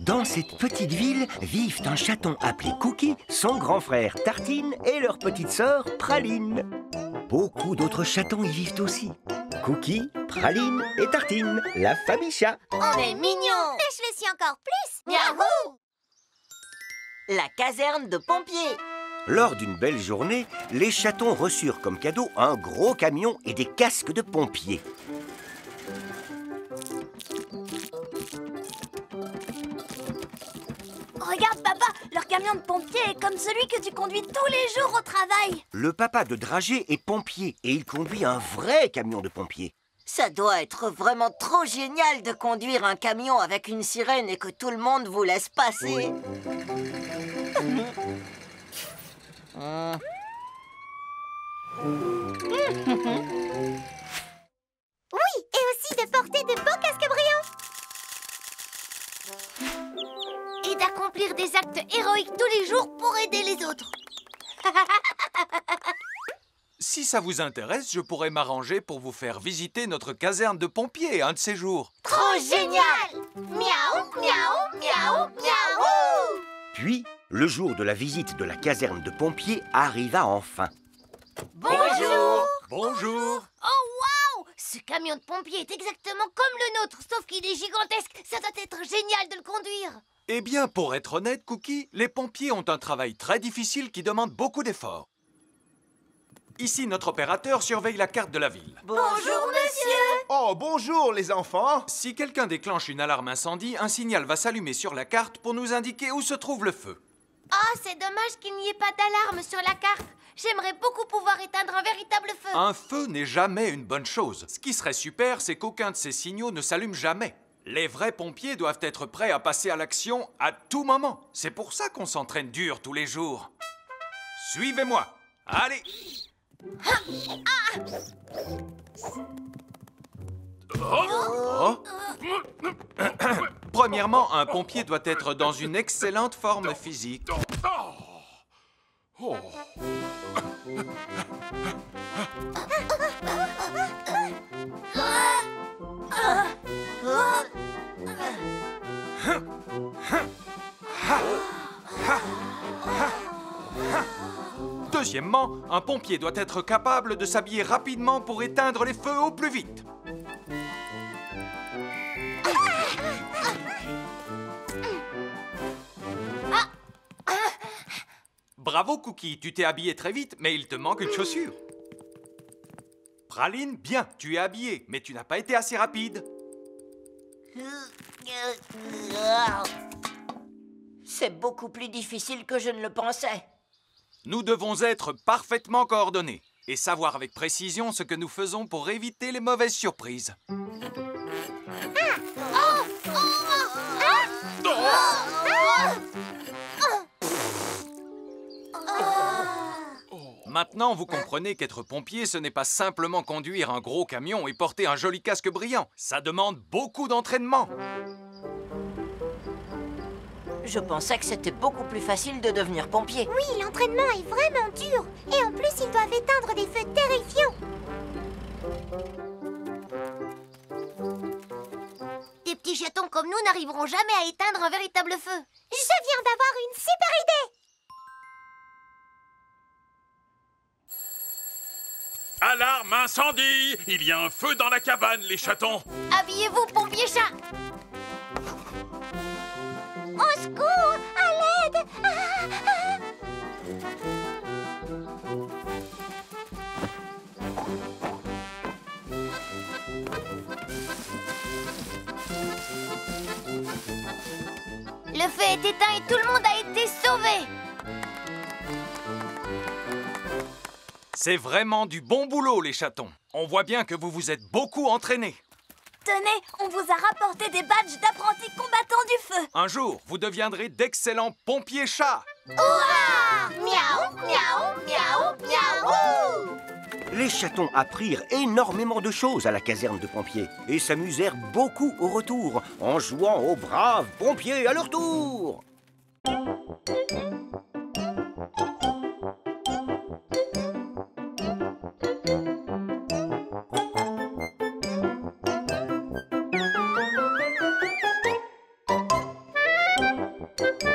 Dans cette petite ville vivent un chaton appelé Cookie, son grand frère Tartine et leur petite sœur Praline. Beaucoup d'autres chatons y vivent aussi. Cookie, Praline et Tartine, la famille chat. On est mignons. Mais je le suis encore plus. Miaou. La caserne de pompiers. Lors d'une belle journée, les chatons reçurent comme cadeau un gros camion et des casques de pompiers. Regarde, papa, leur camion de pompier est comme celui que tu conduis tous les jours au travail. Le papa de Dragé est pompier et il conduit un vrai camion de pompiers. Ça doit être vraiment trop génial de conduire un camion avec une sirène et que tout le monde vous laisse passer. Oui, et aussi de porter de beaux casques brillants. Et d'accomplir des actes héroïques tous les jours pour aider les autres. Si ça vous intéresse, je pourrais m'arranger pour vous faire visiter notre caserne de pompiers un de ces jours. Trop génial! Miaou, miaou, miaou, miaou! Puis, le jour de la visite de la caserne de pompiers arriva enfin. Bonjour! Bonjour. Oh, waouh! Ce camion de pompier est exactement comme le nôtre, sauf qu'il est gigantesque. Ça doit être génial de le conduire. Eh bien, pour être honnête, Cookie, les pompiers ont un travail très difficile qui demande beaucoup d'efforts. Ici, notre opérateur surveille la carte de la ville. Bonjour, monsieur! Oh, bonjour les enfants! Si quelqu'un déclenche une alarme incendie, un signal va s'allumer sur la carte pour nous indiquer où se trouve le feu. Oh, c'est dommage qu'il n'y ait pas d'alarme sur la carte. J'aimerais beaucoup pouvoir éteindre un véritable feu. Un feu n'est jamais une bonne chose. Ce qui serait super, c'est qu'aucun de ces signaux ne s'allume jamais. Les vrais pompiers doivent être prêts à passer à l'action à tout moment. C'est pour ça qu'on s'entraîne dur tous les jours. Suivez-moi. Allez. Oh. Premièrement, un pompier doit être dans une excellente forme physique. Oh. Deuxièmement, un pompier doit être capable de s'habiller rapidement pour éteindre les feux au plus vite. Bravo, Cookie, tu t'es habillé très vite, mais il te manque une chaussure. Praline, bien, tu es habillée, mais tu n'as pas été assez rapide. C'est beaucoup plus difficile que je ne le pensais. Nous devons être parfaitement coordonnés et savoir avec précision ce que nous faisons pour éviter les mauvaises surprises. Maintenant, vous comprenez qu'être pompier, ce n'est pas simplement conduire un gros camion et porter un joli casque brillant. Ça demande beaucoup d'entraînement. Je pensais que c'était beaucoup plus facile de devenir pompier. Oui, l'entraînement est vraiment dur. Et en plus, ils doivent éteindre des feux terrifiants. Des petits chatons comme nous n'arriveront jamais à éteindre un véritable feu. Je viens d'avoir une super idée. Alarme incendie! Il y a un feu dans la cabane, les chatons! Habillez-vous, pompier chat. Au secours! À l'aide! Le feu est éteint et tout le monde a été sauvé. C'est vraiment du bon boulot, les chatons. On voit bien que vous vous êtes beaucoup entraînés. Tenez, on vous a rapporté des badges d'apprentis combattants du feu. Un jour, vous deviendrez d'excellents pompiers chats. Hurrah! Miaou, miaou, miaou, miaou! Les chatons apprirent énormément de choses à la caserne de pompiers et s'amusèrent beaucoup au retour en jouant aux braves pompiers à leur tour. Cookie.